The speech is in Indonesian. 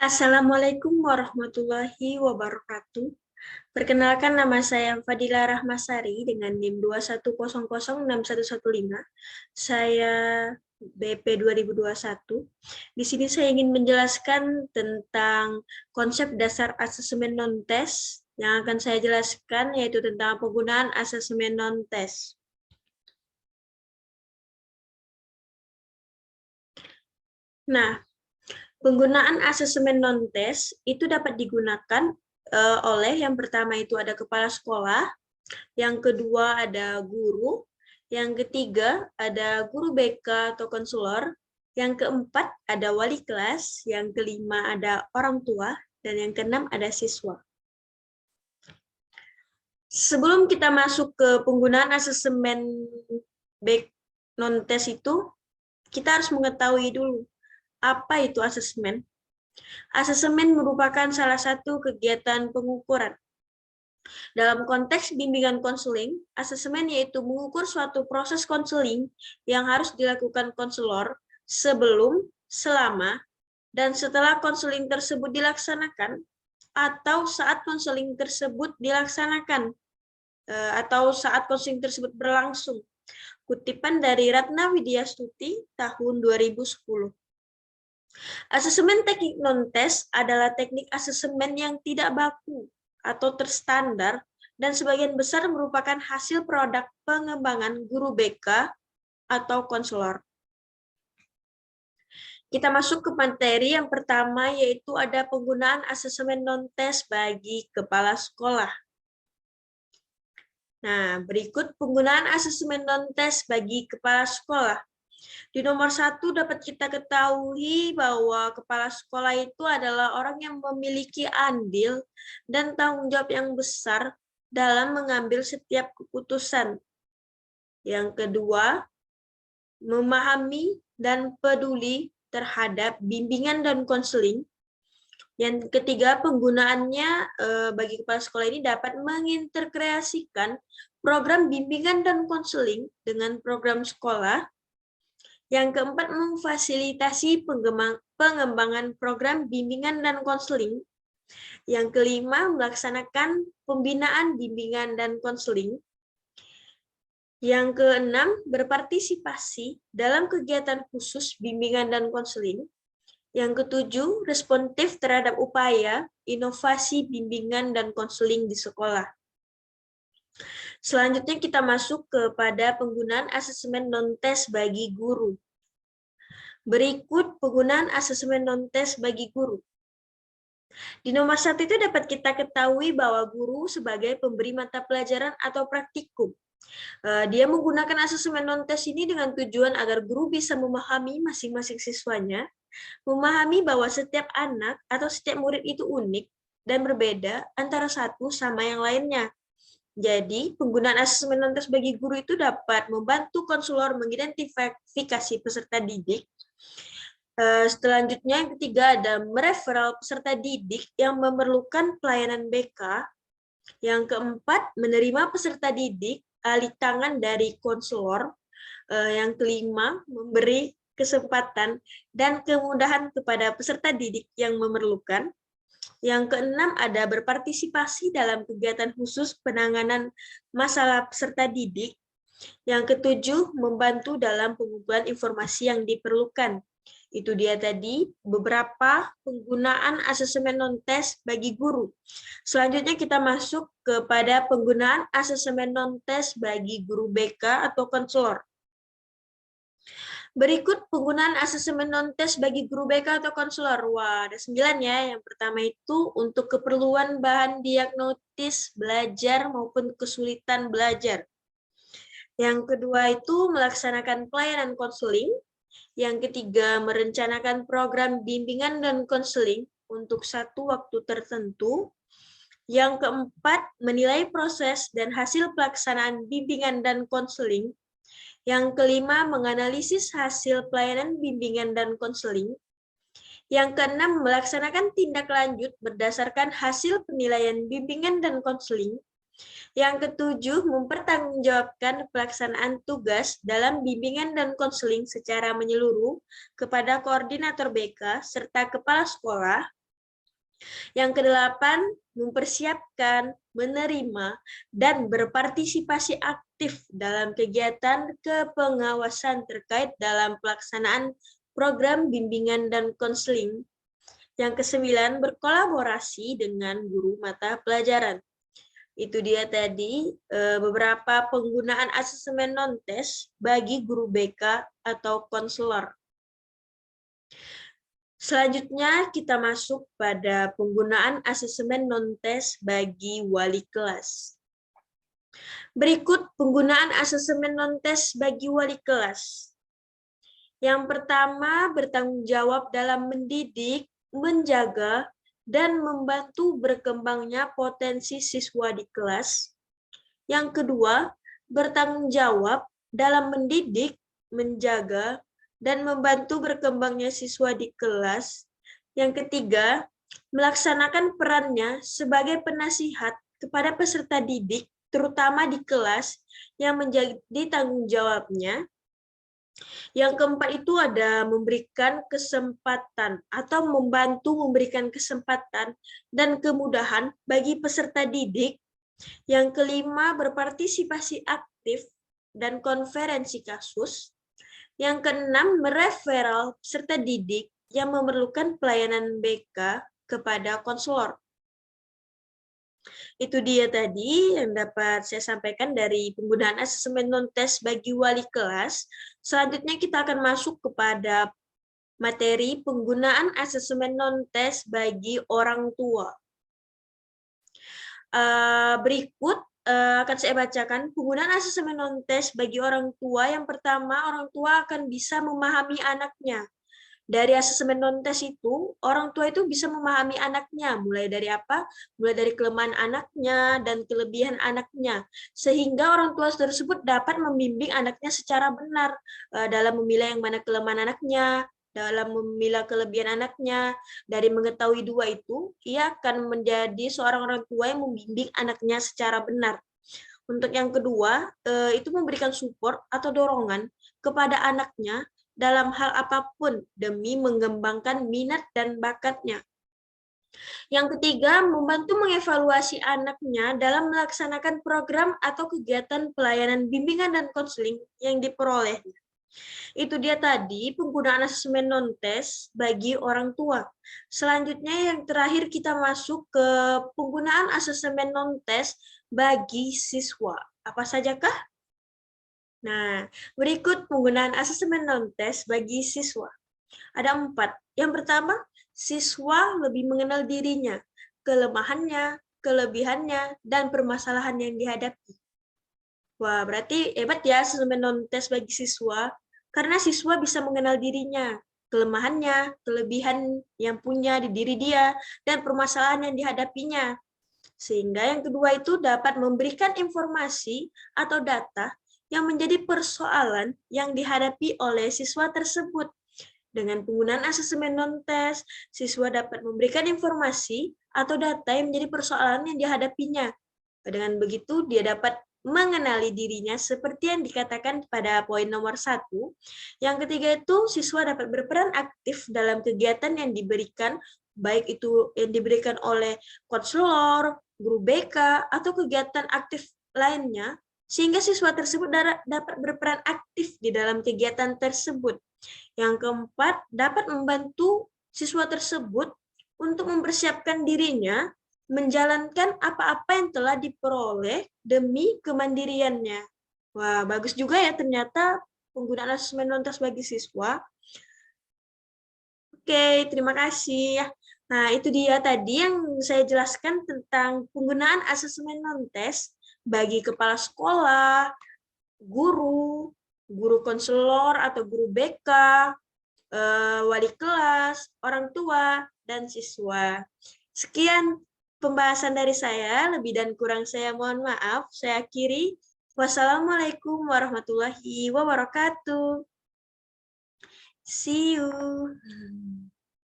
Assalamualaikum warahmatullahi wabarakatuh. Perkenalkan, nama saya Fadila Rahmasari dengan NIM 21006115. Saya BP 2021. Di sini saya ingin menjelaskan tentang konsep dasar asesmen non-tes. Yang akan saya jelaskan yaitu tentang penggunaan asesmen non-tes. Nah, penggunaan asesmen non-tes itu dapat digunakan oleh yang pertama itu ada kepala sekolah, yang kedua ada guru, yang ketiga ada guru BK atau konselor, yang keempat ada wali kelas, yang kelima ada orang tua, dan yang keenam ada siswa. Sebelum kita masuk ke penggunaan asesmen baik non-tes itu, kita harus mengetahui dulu apa itu asesmen. Asesmen merupakan salah satu kegiatan pengukuran. Dalam konteks bimbingan konseling, asesmen yaitu mengukur suatu proses konseling yang harus dilakukan konselor sebelum, selama, dan setelah konseling tersebut dilaksanakan, atau saat konseling tersebut dilaksanakan, atau saat konseling tersebut berlangsung. Kutipan dari Ratna Widyastuti tahun 2010. Asesmen teknik non-tes adalah teknik asesmen yang tidak baku atau terstandar dan sebagian besar merupakan hasil produk pengembangan guru BK atau konselor. Kita masuk ke materi yang pertama, yaitu ada penggunaan asesmen non-tes bagi kepala sekolah. Nah, berikut penggunaan asesmen non-tes bagi kepala sekolah. Di nomor 1 dapat kita ketahui bahwa kepala sekolah itu adalah orang yang memiliki andil dan tanggung jawab yang besar dalam mengambil setiap keputusan. Yang kedua, memahami dan peduli terhadap bimbingan dan konseling. Yang ketiga, penggunaannya bagi kepala sekolah ini dapat mengintegrasikan program bimbingan dan konseling dengan program sekolah. Yang keempat, memfasilitasi pengembangan program bimbingan dan konseling. Yang kelima, melaksanakan pembinaan bimbingan dan konseling. Yang keenam, berpartisipasi dalam kegiatan khusus bimbingan dan konseling. Yang ketujuh, responsif terhadap upaya inovasi bimbingan dan konseling di sekolah. Selanjutnya kita masuk kepada penggunaan asesmen non-tes bagi guru. Berikut penggunaan asesmen non-tes bagi guru. Di nomor 1 itu dapat kita ketahui bahwa guru sebagai pemberi mata pelajaran atau praktikum. Dia menggunakan asesmen non-tes ini dengan tujuan agar guru bisa memahami masing-masing siswanya, memahami bahwa setiap anak atau setiap murid itu unik dan berbeda antara satu sama yang lainnya. Jadi, penggunaan asesmen non-tes bagi guru itu dapat membantu konselor mengidentifikasi peserta didik. Selanjutnya, yang ketiga ada mereferal peserta didik yang memerlukan pelayanan BK. Yang keempat, menerima peserta didik alih tangan dari konselor. Yang kelima, memberi kesempatan dan kemudahan kepada peserta didik yang memerlukan. Yang keenam, ada berpartisipasi dalam kegiatan khusus penanganan masalah peserta didik. Yang ketujuh, membantu dalam pengumpulan informasi yang diperlukan. Itu dia tadi beberapa penggunaan asesmen non-tes bagi guru. Selanjutnya kita masuk kepada penggunaan asesmen non-tes bagi guru BK atau konselor. Berikut penggunaan asesmen non-tes bagi guru BK atau konselor. Wah, ada 9 ya. Yang pertama itu untuk keperluan bahan diagnosis belajar maupun kesulitan belajar. Yang kedua itu melaksanakan pelayanan konseling. Yang ketiga, merencanakan program bimbingan dan konseling untuk satu waktu tertentu. Yang keempat, menilai proses dan hasil pelaksanaan bimbingan dan konseling. Yang kelima, menganalisis hasil pelayanan bimbingan dan konseling. Yang keenam, melaksanakan tindak lanjut berdasarkan hasil penilaian bimbingan dan konseling. Yang ketujuh, mempertanggungjawabkan pelaksanaan tugas dalam bimbingan dan konseling secara menyeluruh kepada koordinator BK serta kepala sekolah. Yang kedelapan, mempersiapkan, menerima, dan berpartisipasi aktif dalam kegiatan kepengawasan terkait dalam pelaksanaan program bimbingan dan konseling. Yang kesembilan, berkolaborasi dengan guru mata pelajaran. Itu dia tadi beberapa penggunaan asesmen non-tes bagi guru BK atau konselor. Selanjutnya kita masuk pada penggunaan asesmen non-tes bagi wali kelas. Berikut penggunaan asesmen non-tes bagi wali kelas. Yang pertama, bertanggung jawab dalam mendidik, menjaga, dan membantu berkembangnya potensi siswa di kelas. Yang kedua, bertanggung jawab dalam mendidik, menjaga, dan membantu berkembangnya siswa di kelas. Yang ketiga, melaksanakan perannya sebagai penasihat kepada peserta didik, terutama di kelas, yang menjadi tanggung jawabnya. Yang keempat itu ada memberikan kesempatan atau membantu memberikan kesempatan dan kemudahan bagi peserta didik. Yang kelima, berpartisipasi aktif dan konferensi kasus. Yang keenam, mereferal peserta didik yang memerlukan pelayanan BK kepada konselor. Itu dia tadi yang dapat saya sampaikan dari penggunaan asesmen non-tes bagi wali kelas. Selanjutnya kita akan masuk kepada materi penggunaan asesmen non-tes bagi orang tua. Berikut akan saya bacakan penggunaan asesmen non-tes bagi orang tua. Yang pertama, orang tua akan bisa memahami anaknya. Dari asesmen non-tes itu, orang tua itu bisa memahami anaknya, mulai dari apa? Mulai dari kelemahan anaknya dan kelebihan anaknya, sehingga orang tua tersebut dapat membimbing anaknya secara benar dalam memilah yang mana kelemahan anaknya, dalam memilah kelebihan anaknya. Dari mengetahui dua itu, ia akan menjadi seorang orang tua yang membimbing anaknya secara benar. Untuk yang kedua, itu memberikan support atau dorongan kepada anaknya dalam hal apapun demi mengembangkan minat dan bakatnya. Yang ketiga, membantu mengevaluasi anaknya dalam melaksanakan program atau kegiatan pelayanan bimbingan dan konseling yang diperolehnya. Itu dia tadi penggunaan asesmen non-tes bagi orang tua. Selanjutnya yang terakhir kita masuk ke penggunaan asesmen non-tes bagi siswa. Apa sajakah? Nah, berikut penggunaan asesmen non-tes bagi siswa. Ada 4. Yang pertama, siswa lebih mengenal dirinya, kelemahannya, kelebihannya, dan permasalahan yang dihadapi. Wah, berarti hebat ya asesmen non-tes bagi siswa, karena siswa bisa mengenal dirinya, kelemahannya, kelebihan yang punya di diri dia, dan permasalahan yang dihadapinya. Sehingga yang kedua itu dapat memberikan informasi atau data yang menjadi persoalan yang dihadapi oleh siswa tersebut. Dengan penggunaan asesmen non-tes, siswa dapat memberikan informasi atau data yang menjadi persoalan yang dihadapinya. Dengan begitu, dia dapat mengenali dirinya seperti yang dikatakan pada poin nomor 1. Yang ketiga itu, siswa dapat berperan aktif dalam kegiatan yang diberikan, baik itu yang diberikan oleh konselor, guru BK, atau kegiatan aktif lainnya, sehingga siswa tersebut dapat berperan aktif di dalam kegiatan tersebut. Yang keempat, dapat membantu siswa tersebut untuk mempersiapkan dirinya menjalankan apa-apa yang telah diperoleh demi kemandiriannya. Wah, bagus juga ya ternyata penggunaan asesmen non-tes bagi siswa. Oke, terima kasih. Nah, itu dia tadi yang saya jelaskan tentang penggunaan asesmen non-tes bagi kepala sekolah, guru, guru konselor atau guru BK, wali kelas, orang tua, dan siswa. Sekian pembahasan dari saya, lebih dan kurang saya mohon maaf. Saya akhiri. Wassalamualaikum warahmatullahi wabarakatuh. See you.